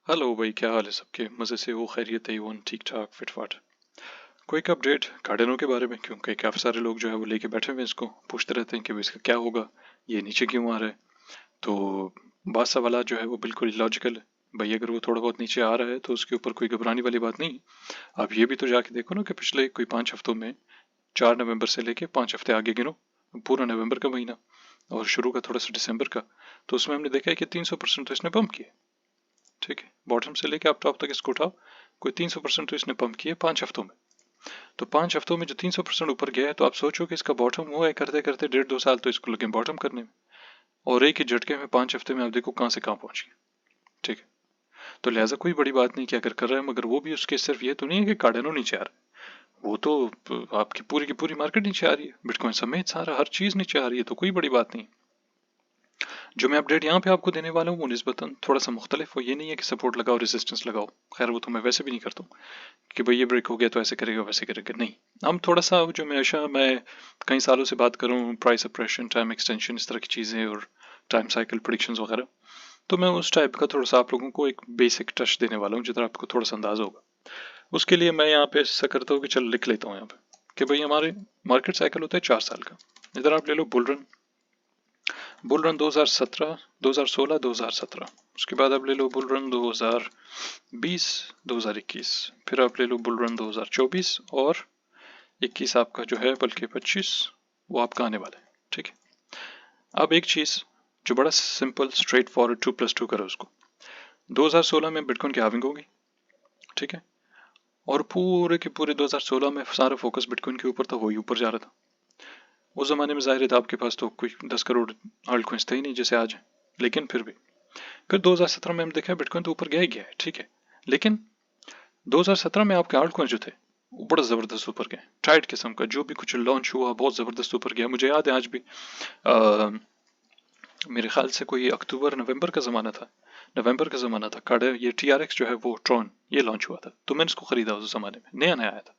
Hello भाई, क्या हाल है सबके? मज़े से हो? खैरियत है? वन ठीक ठाक फिटफाट। क्विक अपडेट कार्डेनो के बारे में, क्योंकि काफ़ी सारे लोग जो है वो लेके बैठे हुए हैं, इसको पूछते रहते हैं कि भाई इसका क्या होगा, ये नीचे क्यों आ रहा है। तो बात सवाल जो है वो बिल्कुल लॉजिकल है। भाई अगर वो थोड़ा बहुत नीचे आ रहा है तो उसके ऊपर कोई घबराने वाली बात नहीं। आप ये भी तो जाके देखो ना कि पिछले कोई 5 हफ्तों में 4 नवंबर से लेके 5 हफ्ते आगे गिनो, पूरा नवंबर का महीना और शुरू का थोड़ा सा दिसंबर का, तो उसमें हमने देखा है कि 300% तो इसने पंप किया। ठीक है, बॉटम से लेके आप टॉप तक इसको उठाओ, कोई 300% तो इसने पंप किया 5 हफ्तों में। तो 5 हफ्तों में जो 300% ऊपर गया है, तो आप सोचो कि इसका बॉटम हुआ है करते करते 1.5-2 साल तो इसको लगे बॉटम करने में, और एक ही झटके में 5 हफ्ते में आप देखो कहाँ से कहाँ पहुंच गया। ठीक है, तो लिहाजा कोई बड़ी बात नहीं कि अगर कर रहा है, मगर वो भी उसके सिर्फ ये तो नहीं है कि कार्डेनो नीचे आ रहा है, वो तो आपकी पूरी की पूरी मार्केट नीचे आ रही है, बिटकॉइन समेत सारा हर चीज नीचे आ रही है, तो कोई बड़ी बात नहीं। जो मैं अपडेट यहाँ पे आपको देने वाला हूँ वो निस्बतन थोड़ा सा मुख्तलिफ, वो ये नहीं है कि सपोर्ट लगाओ रेजिस्टेंस लगाओ, खैर वो तो मैं वैसे भी नहीं करता हूँ कि भाई ये ब्रेक हो गया तो ऐसे करेगा वैसे करेगा, नहीं। हम थोड़ा सा जो मैं कई सालों से बात कर रहा हूँ, प्राइस ऑपरेशन, टाइम एक्सटेंशन, इस तरह की चीज़ें और टाइम साइकिल प्रिडिक्शंस वगैरह, तो मैं उस टाइप का थोड़ा सा आप लोगों को एक बेसिक टच देने वाला हूँ जितना आपको थोड़ा सा अंदाजा होगा। उसके लिए मैं यहाँ पे ऐसा करता हूँ कि चल लिख लेता हूँ यहाँ पे कि भाई हमारे मार्केट साइकिल होता है 4 साल का। इधर आप ले लो बुल रन 2017, 2016, 2017। उसके बाद आप ले लो बुल रन 2020, 2021। फिर आप ले लो बुल रन 2024 और 21 आपका जो है, बल्कि 25 वो आपका आने वाला है। ठीक है, अब एक चीज़ जो बड़ा सिंपल स्ट्रेट फॉरवर्ड 2+2 करो उसको। 2016 में बिटकॉइन की हाविंग होगी। ठीक है, और पूरे के पूरे 2016 में सारा फोकस बिटकॉइन के ऊपर था, वही ऊपर जा रहा था। उस जमाने में जाहिर था आपके पास तो कोई 10 करोड़ आल्ट कॉइन्स थे ही नहीं जैसे आज है, लेकिन फिर भी फिर 2017 में हम देखा बिटकॉइन तो ऊपर गया ही गया है। ठीक है, लेकिन 2017 में आपके आल्ट कॉइन्स जो थे वो बड़ा ज़बरदस्त ऊपर गए, टाइट किस्म का जो भी कुछ लॉन्च हुआ बहुत ज़बरदस्त ऊपर गया। मुझे याद है आज भी, आ, मेरे ख्याल से कोई अक्टूबर नवंबर का ज़माना था, नवंबर का ज़माना था, कार्ड ये TRX जो है वो ट्रॉन ये लॉन्च हुआ था, तो मैंने इसको ख़रीदा उस ज़माने में, नया नया आया था,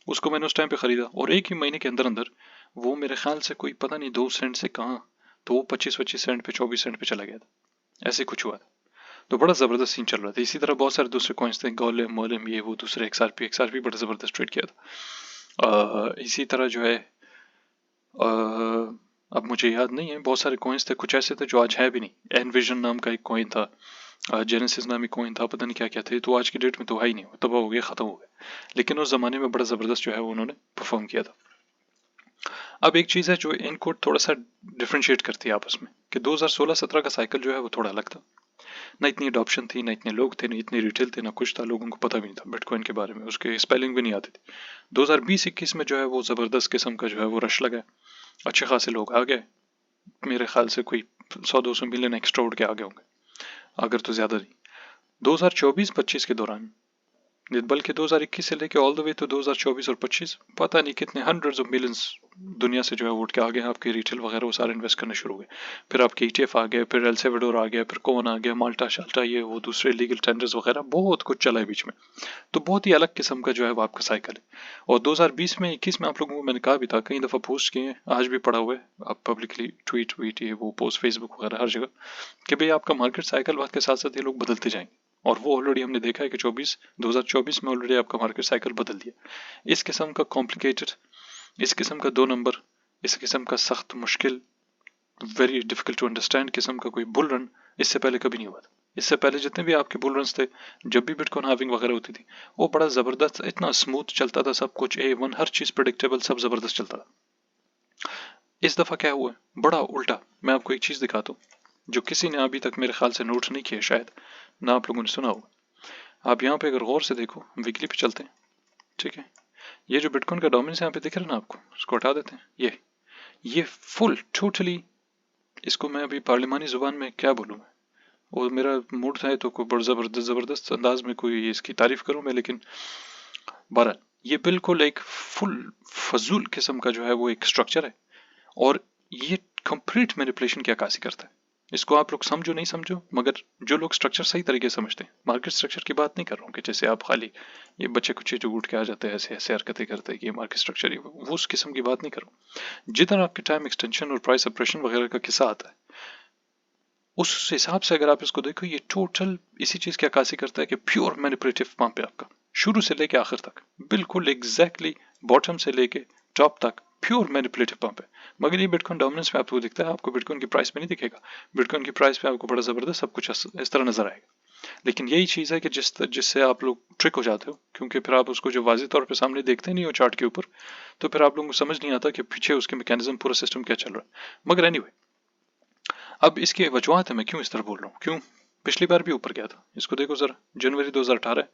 उसको मैंने उस टाइम पे ख़रीदा और एक ही महीने के अंदर अंदर वो मेरे ख्याल से कोई पता नहीं 2 सेंट से कहाँ, तो वो 25-25 सेंट पे 24 सेंट पे चला गया था, ऐसे कुछ हुआ था। तो बड़ा ज़बरदस्त सीन चल रहा था। इसी तरह बहुत सारे दूसरे कॉइन्स थे, गोलेम मोलेम ये वो, दूसरे XRP बड़ा ज़बरदस्त ट्रेड किया था। इसी तरह जो है, अब मुझे याद नहीं है, बहुत सारे कॉइन्स थे, कुछ ऐसे थे जो आज है भी नहीं। एनविजन नाम का एक कॉइन था, जेनेसिस नामी कॉइन था, पता नहीं क्या क्या थे, तो आज की डेट में तो है ही नहीं, तबाह हो गया, ख़त्म हो गया। लेकिन उस ज़माने में बड़ा ज़बरदस्त जो है उन्होंने परफॉर्म किया था। अब एक चीज़ है जो इनको थोड़ा सा डिफ्रेंशिएट करती है आपस में, कि 2016-17 का साइकिल जो है वो थोड़ा अलग था। ना इतनी अडॉप्शन थी, ना इतने लोग थे, ना इतनी रिटेल थे, ना कुछ था, लोगों को पता भी नहीं था बिटकॉइन के बारे में, उसके स्पेलिंग भी नहीं आती थी। 2020-21 में जो है वो ज़बरदस्त किस्म का जो है वो रश लगा, अच्छे खासे लोग आ गए, मेरे ख्याल से कोई 100-200 मिलियन एक्स्ट्रा उड़ के आ गए होंगे, अगर तो ज़्यादा नहीं। 2024-25 के दौरान, बल्कि 2021 से लेके ऑल द वे तो 2024 और 25, पता नहीं कितने हंड्रेड्स ऑफ मिलियंस दुनिया से जो है उठ के आ गए, आपके रिटेल वगैरह वो सारे इन्वेस्ट करने शुरू हो गए। फिर आपके ETF आ गए, फिर एल सेल्वाडोर आ गया, फिर कौन आ गया, माल्टा शाल्टा ये वो दूसरे लीगल टेंडर्स वगैरह बहुत कुछ चला है बीच में। तो बहुत ही अलग किस्म का जो है वो आपका साइकिल है। और 2020 में 21 में आप लोगों को मैंने कहा भी था, कई दफ़ा पोस्ट किए हैं, आज भी पड़ा हुआ है, आप पब्लिकली ट्वीट ट्वीट ये वो पोस्ट फेसबुक वगैरह हर जगह, कि भाई आपका मार्केट साइकिल वक्त के साथ साथ ये लोग बदलते जाएंगे। और वो ऑलरेडी हमने देखा है कि 2024 में ऑलरेडी आपका मार्केट साइकिल बदल दिया। इस किस्म का कॉम्प्लिकेटेड, इस किस्म का दो नंबर, इस किस्म का सख्त मुश्किल, वेरी डिफिकल्ट टू अंडरस्टैंड किस्म का कोई बुल रन इससे पहले कभी नहीं हुआ था। इससे पहले जितने भी आपके बुल रन थे, जब भी बिटकॉइन हाविंग वगैरह होती थी, वो बड़ा ज़बरदस्त, इतना स्मूथ चलता था, सब कुछ A1, हर चीज़ प्रिडिक्टेबल, सब ज़बरदस्त चलता था। इस दफ़ा क्या हुआ, बड़ा उल्टा। मैं आपको एक चीज़ दिखाता हूँ जो किसी ने अभी तक मेरे ख्याल से नोट नहीं किया, शायद ना आप लोगों ने सुना होगा। आप यहाँ पे अगर गौर से देखो, वीकली पे चलते हैं। ठीक है, ये जो बिटकॉइन का डोमिनेंस यहाँ पे दिख रहा है ना आपको, इसको हटा देते हैं। ये फुल टोटली, इसको मैं अभी पार्लिमानी जुबान में क्या बोलूँ मैं, और मेरा मूड था तो कोई बड़ा ज़बरदस्त ज़बरदस्त अंदाज में कोई इसकी तारीफ करूँ मैं, लेकिन बहरहाल ये बिल्कुल एक फुल फजूल किस्म का जो है वो एक स्ट्रक्चर है, और ये कंप्लीट मैनिपुलेशन की अक्कासी करता है। इसको आप लोग समझो नहीं समझो, मगर जो लोग स्ट्रक्चर सही तरीके से समझते हैं, मार्केट स्ट्रक्चर की बात नहीं कर रहा हूँ कि जैसे आप खाली ये बच्चे कुछ जो उठ के आ जाते हैं, ऐसे ऐसे हरकतें करते हैं कि ये मार्केट स्ट्रक्चर ही वो उस किस्म की बात नहीं कर रहा हूँ। जितना आपके टाइम एक्सटेंशन और प्राइस ऑपरेशन वगैरह का किस्सा आता है, उस हिसाब से अगर आप इसको देखो, ये टोटल इसी चीज की अक्कासी करता है कि प्योर मैनिपुलेटिव पंप है आपका, शुरू से लेके आखिर तक, बिल्कुल एग्जैक्टली बॉटम से लेके टॉप तक प्योर मैनिपुलेटिव पंप है। मगर ये बिटकॉइन डोमिनेंस में आपको दिखता है, आपको बिटकॉइन की प्राइस पे नहीं दिखेगा। बिटकॉइन की प्राइस पे आपको बड़ा जबरदस्त सब कुछ इस तरह नजर आएगा। लेकिन यही चीज है कि जिससे आप लोग ट्रिक हो जाते हो, क्योंकि फिर आप उसको जो वाज़ेह तौर पे सामने देखते नहीं हो चार्ट के ऊपर, तो फिर आप लोगों को समझ नहीं आता कि पीछे उसके मैकेनिज्म, पूरा सिस्टम क्या चल रहा है। मगर एनीवे, अब इसकी वजूहत है मैं क्यों इस तरह बोल रहा हूँ, क्यों पिछली बार भी ऊपर गया था। इसको देखो जरा, जनवरी 2018,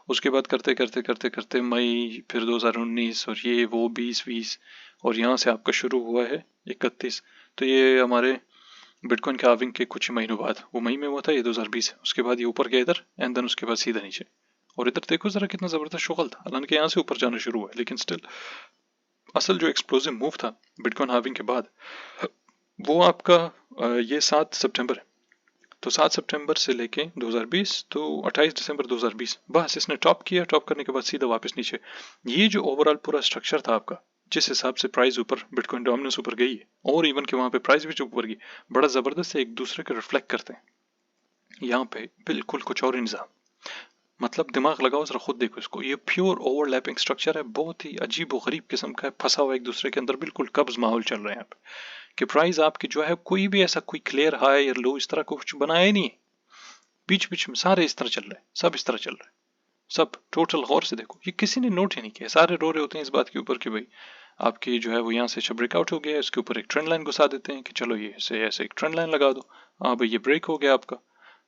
उसके बाद करते करते करते करते मई, फिर 2019, और ये वो 2020, और यहाँ से आपका शुरू हुआ है 31। तो ये हमारे बिटकॉइन के हार्विंग के कुछ ही महीनों बाद, वो मई में हुआ था, ये 2020 है। उसके बाद ये ऊपर गया इधर, एंड देन उसके बाद सीधा नीचे। और इधर देखो जरा कितना जबरदस्त शुगल था, हालांकि यहाँ से ऊपर जाना शुरू हुआ है, लेकिन स्टिल असल जो एक्सप्लोसिव मूव था बिटकॉइन हार्विंग के बाद, वो आपका ये 7 सितंबर है। तो 7 सितंबर से लेके 2020 तो 28 दिसंबर 2020, बस इसने टॉप किया, टॉप करने के बाद सीधा वापस नीचे। ये जो ओवरऑल पूरा स्ट्रक्चर था आपका, जिस हिसाब से प्राइस ऊपर, बिटकॉइन डोमिनेंस ऊपर गई है, और इवन के वहां पे प्राइस भी ऊपर गई, बड़ा जबरदस्त एक दूसरे को रिफ्लेक्ट करते हैं। यहाँ पे बिल्कुल कुछ और इंतजाम, मतलब दिमाग लगाओ जरा, खुद देखो इसको, ये प्योर ओवरलैपिंग स्ट्रक्चर है, बहुत ही अजीब व गरीब किस्म का है, फंसा हुआ एक दूसरे के अंदर, बिल्कुल कब्ज माहौल चल रहे हैं यहाँ पे। कि प्राइस आपकी जो है कोई भी ऐसा कोई क्लियर हाई या लो इस तरह को कुछ बनाया ही नहीं है, बीच बीच में सारे इस तरह चल रहे हैं, सब इस तरह चल रहे हैं, सब टोटल गौर से देखो, ये किसी ने नोट ही नहीं किया। सारे रो रहे होते हैं इस बात के ऊपर कि भाई आपकी जो है वो यहाँ से ब्रेकआउट हो गया है, इसके ऊपर एक ट्रेंड लाइन घुसा देते हैं कि चलो ये ऐसे एक ट्रेंड लाइन लगा दो, हाँ भाई ये ब्रेक हो गया आपका,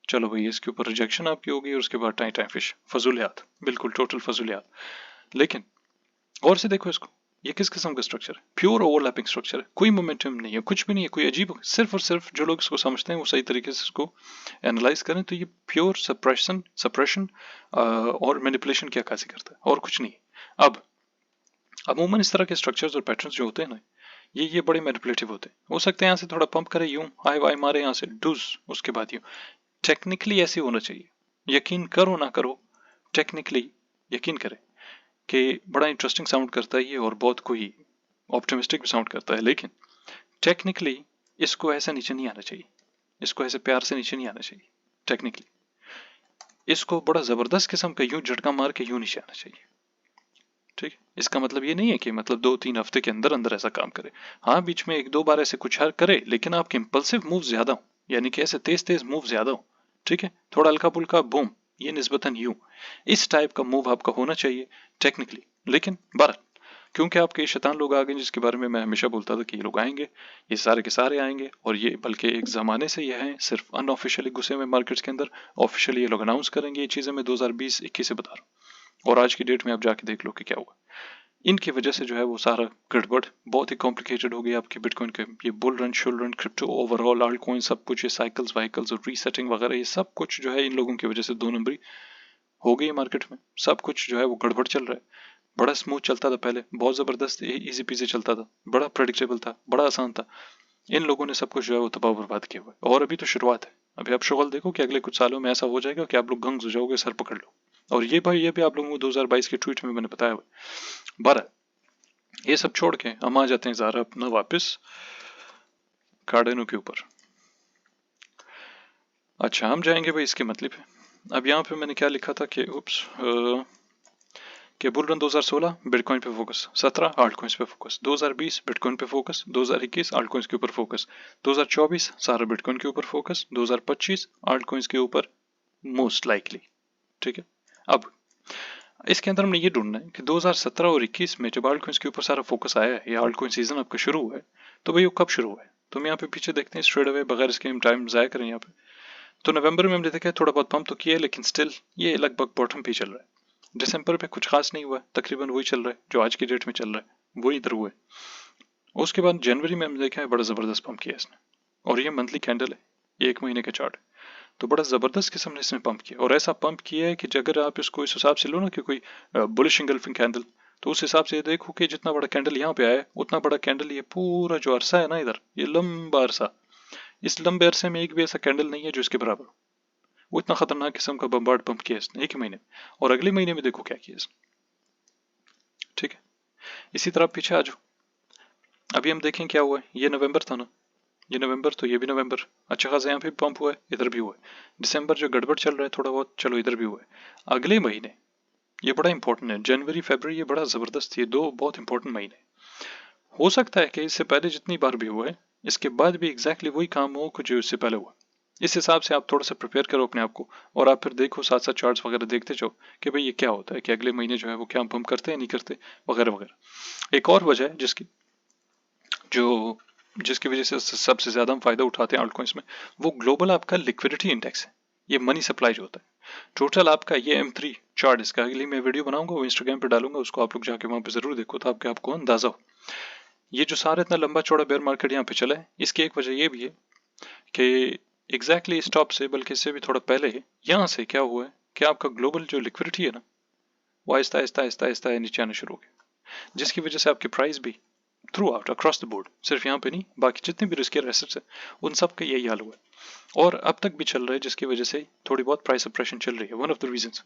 चलो भाई इसके ऊपर रिजेक्शन आपकी होगी, और उसके बाद टाइम टाइम फिश, फजूलियात, बिल्कुल टोटल फजूलियात। लेकिन गौर से देखो इसको, ये किस किस्म का स्ट्रक्चर है, प्योर ओवरलैपिंग स्ट्रक्चर है, कोई मोमेंटम नहीं है, कुछ भी नहीं है, कोई अजीब, सिर्फ और सिर्फ जो लोग इसको समझते हैं वो सही तरीके से इसको एनालाइज करें तो ये प्योर सप्रेशन और मैनिपुलेशन की अक्कासी करता है, और कुछ नहीं। अब अमूमन इस तरह के स्ट्रक्चर्स और पैटर्न्स जो होते हैं ना, ये बड़े मैनिपुलेटिव होते हैं। हो सकता है यहाँ से थोड़ा पंप करे, यूं हाई वाई मारे, यहाँ से डूज, उसके बाद यूं, टेक्निकली ऐसे होना चाहिए, यकीन करो ना करो, टेक्निकली यकीन करें कि बड़ा इंटरेस्टिंग साउंड करता है ये, और बहुत कोई ऑप्टिमिस्टिक भी साउंड करता है, लेकिन टेक्निकली इसको ऐसा नीचे नहीं आना चाहिए, इसको ऐसे प्यार से नीचे नहीं आना चाहिए। टेक्निकली इसको बड़ा जबरदस्त किस्म का यूं झटका मार के यूं नीचे आना चाहिए। ठीक, इसका मतलब ये नहीं है कि मतलब 2-3 हफ्ते के अंदर अंदर ऐसा काम करे, हाँ बीच में 1-2 बार ऐसे कुछ हर करे, लेकिन आपके इंपल्सिव मूव ज्यादा हो, यानी कि ऐसे तेज तेज मूव ज्यादा हो। ठीक है, थोड़ा हल्का फुल्का बूम, ये निस्बतन यूं, इस टाइप का मूव आपका होना चाहिए टेक्निकली। लेकिन बारह, क्योंकि आपके शैतान लोग आ गए, जिसके बारे में मैं हमेशा बोलता था कि ये लोग आएंगे, ये सारे के सारे आएंगे, और ये बल्कि एक जमाने से ये हैं, सिर्फ अनऑफिशियली घुसे हुए मार्केट्स के अंदर, ऑफिशियली ये लोग अनाउंस करेंगे ये चीजें, मैं 2020-21 से बता रहा हूँ, और आज की डेट में आप जाके देख लो कि क्या हुआ। इनकी वजह से जो है वो सारा गड़बड़ बहुत ही कॉम्प्लिकेटेड हो गई आपकी बिटकॉइन के, ये बुल रन, शुल run, crypto, overall alt coin, सब कुछ, ये साइकिल्स वाइकल्स और रीसेटिंग वगैरह, ये सब कुछ जो है इन लोगों की वजह से 2 नंबरी हो गई मार्केट में। सब कुछ जो है वो गड़बड़ चल रहा है। बड़ा स्मूथ चलता था पहले, बहुत जबरदस्त इजी पीजी चलता था, बड़ा प्रेडिक्टेबल था, बड़ा आसान था। इन लोगों ने सब कुछ जो है वो तबाह बर्बाद किया हुआ है, और अभी तो शुरुआत है। अभी आप शुगल देखो कि अगले कुछ सालों में ऐसा हो जाएगा कि आप लोग गंग हो जाओगे, सर पकड़ लो। और ये भाई, ये भी आप लोगों को 2022 के ट्वीट में मैंने बताया हुआ। 12, ये सब छोड़ के हम आ जाते हैं ज़रा अपना वापस कार्डेनो के ऊपर। अच्छा, हम जाएंगे भाई इसके मतलब पे। अब यहाँ पे मैंने क्या लिखा था कि उप्स, कि बुल रन 2016 बिटकॉइन पे फोकस, 17 आल्ट कॉइंस पे फोकस, 2020 बिटकॉइन पे फोकस, 2021 आल्ट कॉइंस के ऊपर फोकस, 2024 सारा बिटकॉइन के ऊपर फोकस, 2025 आल्ट कॉइंस के ऊपर मोस्ट लाइकली। ठीक है, अब इसके अंदर हमने ये ढूंढना है कि 2017 और 21 में जब आल्ट कॉइंस के ऊपर सारा फोकस आया है, या आल्ट कॉइन सीजन आपका शुरू हुआ है, तो भाई वो कब शुरू हुआ है। तो हम यहाँ पे पीछे देखते हैं स्ट्रेट अवे, बगैर इसके हम टाइम जाया करें यहाँ पे। तो नवंबर में हमने देखा थोड़ा बहुत पंप तो किया है, लेकिन स्टिल ये लगभग बॉटम पे चल रहा है। दिसंबर पे कुछ खास नहीं हुआ, तकरीबन वही चल रहा है जो आज की डेट में चल रहा है, वही इधर हुआ है। उसके बाद जनवरी में हमने देखा है बड़ा जबरदस्त पंप किया इसने, और ये मंथली कैंडल है, ये 1 महीने का चार्ट है। तो बड़ा जबरदस्त किस्म ने इसने पंप किया, और ऐसा पंप किया है कि अगर आप इसको इस हिसाब से लो ना कि कोई बुलिश इंगल्फिंग कैंडल, तो उस हिसाब से देखो कि जितना बड़ा कैंडल यहाँ पे आया है, उतना बड़ा कैंडल ये पूरा जो अरसा है ना इधर, ये लंबा अरसा, इस लंबे अरसे में एक भी ऐसा कैंडल नहीं है जो इसके बराबर हो। वो इतना खतरनाक किस्म का बम्बार्ड पंप किया इसने 1 महीने में, और अगले महीने में देखो क्या किया इसने। ठीक है, इसी तरह पीछे आ जाओ, अभी हम देखें क्या हुआ है। ये नवंबर था ना, ये नवंबर तो ये भी नवंबर अच्छा खासा यहाँ पे पंप हुआ है, इधर भी हुआ है। दिसंबर जो गड़बड़ चल रहा है थोड़ा बहुत, चलो इधर भी हुआ है। अगले महीने ये बड़ा इंपॉर्टेंट है, जनवरी फरवरी, ये बड़ा जबरदस्त, ये दो बहुत इंपॉर्टेंट महीने। हो सकता है कि इससे पहले जितनी बार भी हुआ है इसके बाद भी एग्जैक्टली वही काम हो जो इससे पहले हुआ। इस हिसाब से आप थोड़ा सा प्रिपेयर करो अपने आप को, और आप फिर देखो साथ साथ चार्ट्स वगैरह देखते जाओ कि भाई ये क्या होता है, कि अगले महीने जो है वो क्या पंप करते हैं नहीं करते वगैरह वगैरह। एक और वजह है जिसकी वजह से सबसे ज्यादा हम फायदा उठाते हैं ऑल्टकॉइंस में, वो ग्लोबल आपका लिक्विडिटी इंडेक्स है। ये मनी सप्लाई जो होता है टोटल आपका, ये M3 चार्ट, इसका अगली मैं वीडियो बनाऊंगा वो इंस्टाग्राम पे डालूंगा, उसको आप लोग जाके वहां पे जरूर देखो तो आपको अंदाजा हो। ये जो सारा इतना लंबा चौड़ा बेयर मार्केट यहाँ पे चला है, इसकी एक वजह ये भी है कि एग्जैक्टली स्टॉप से, बल्कि इससे भी थोड़ा पहले यहाँ से क्या हुआ है कि आपका ग्लोबल जो लिक्विडिटी है ना वो आहिस्ता आहिस्ता आहिस्ता आहिस्ता नीचे आना शुरू हो गया, जिसकी वजह से आपकी प्राइस भी through out across the board, सिर्फ यहाँ पे नहीं बाकी जितने भी रिस्कियर एसेट्स है उन सब का यही हाल हुआ है और अब तक भी चल रहा है, जिसकी वजह से थोड़ी बहुत प्राइस सप्रेशन चल रही है, वन ऑफ द रीजंस।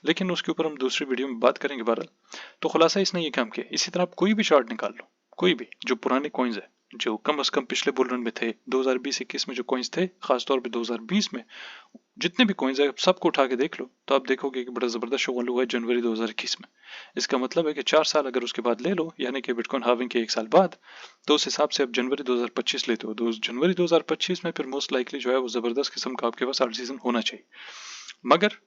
लेकिन उसके ऊपर हम दूसरी वीडियो में बात करेंगे बहरहाल। तो खुलासा इसने ये काम किया। इसी तरह आप कोई भी चार्ट निकाल लो, कोई भी जो पुराने कॉइन्स है जो कम से कम पिछले बुल रन में थे, 2020-21 में जो कॉइन्स थे, खासतौर पे 2020 में जितने भी कॉइन्स है सबको उठा के देख लो तो आप देखोगे कि बड़ा जबरदस्त शो हुआ है जनवरी 2021 में। इसका मतलब है कि 4 साल अगर उसके बाद ले लो, यानी कि बिटकॉइन हार्विंग के 1 साल बाद, तो उस हिसाब से आप जनवरी 2025 लेते हो, तो जनवरी 2025 में फिर मोस्ट लाइकली जो है वो जबरदस्त किस्म का आपके पास आर्ट सीजन होना चाहिए। मगर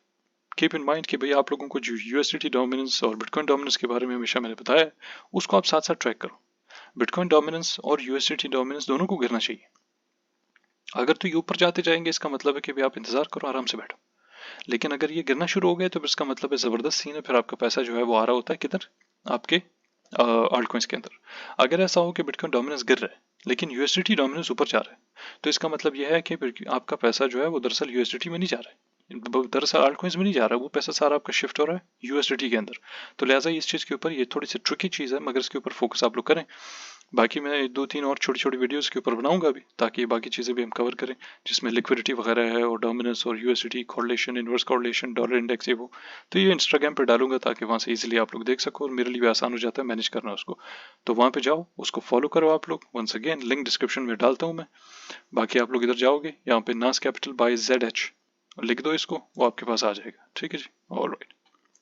कीप इन माइंड कि भाई आप लोगों को जो यूएसडीटी डोमिनेंस और बिटकॉइन डोमिनेंस के बारे में हमेशा मैंने बताया है उसको आप साथ साथ ट्रैक करो। बिटकॉइन डोमिनेंस और यूएसडीटी डोमिनेंस दोनों को गिरना चाहिए। अगर तो ये ऊपर जाते जाएंगे इसका मतलब है कि भाई आप इंतजार करो, आराम से बैठो। लेकिन अगर ये गिरना शुरू हो गया तो इसका मतलब है जबरदस्त सीन है, फिर आपका पैसा जो है वो आ रहा होता है किधर, आपके आल्ट कॉइन्स के अंदर। अगर ऐसा हो कि बिटकॉइन डोमिनेंस गिर रहा है लेकिन यूएसडीटी डोमिनेंस ऊपर जा रहा है, तो इसका मतलब यह है कि आपका पैसा जो है वो दरअसल यूएसडीटी में नहीं जा रहा है, दरअसल आल्ट कॉइन्स में नहीं जा रहा है, वो पैसा सारा आपका शिफ्ट हो रहा है यूएसडीटी के अंदर। तो लिहाजा इस चीज के ऊपर ये थोड़ी सी ट्रिकी चीज है, मगर इसके ऊपर फोकस आप लोग करें। बाकी मैं 2-3 और छोटी छोटी वीडियोस के ऊपर बनाऊंगा अभी, ताकि ये बाकी चीज़ें भी हम कवर करें, जिसमें लिक्विडिटी वगैरह है और डोमिनेंस और USDT correlation, inverse correlation, dollar index, ये वो। तो ये इंस्टाग्राम पे डालूंगा ताकि वहां से इजीली आप लोग देख सको और मेरे लिए भी आसान हो जाता है मैनेज करना उसको। तो वहां पे जाओ, उसको फॉलो करो आप लोग। वंस अगेन लिंक डिस्क्रिप्शन में डालता हूँ मैं। बाकी आप लोग इधर जाओगे, यहाँ पे नास कैपिटल बाय ZH लिख दो इसको, वो आपके पास आ जाएगा। ठीक है जी, ऑलराइट।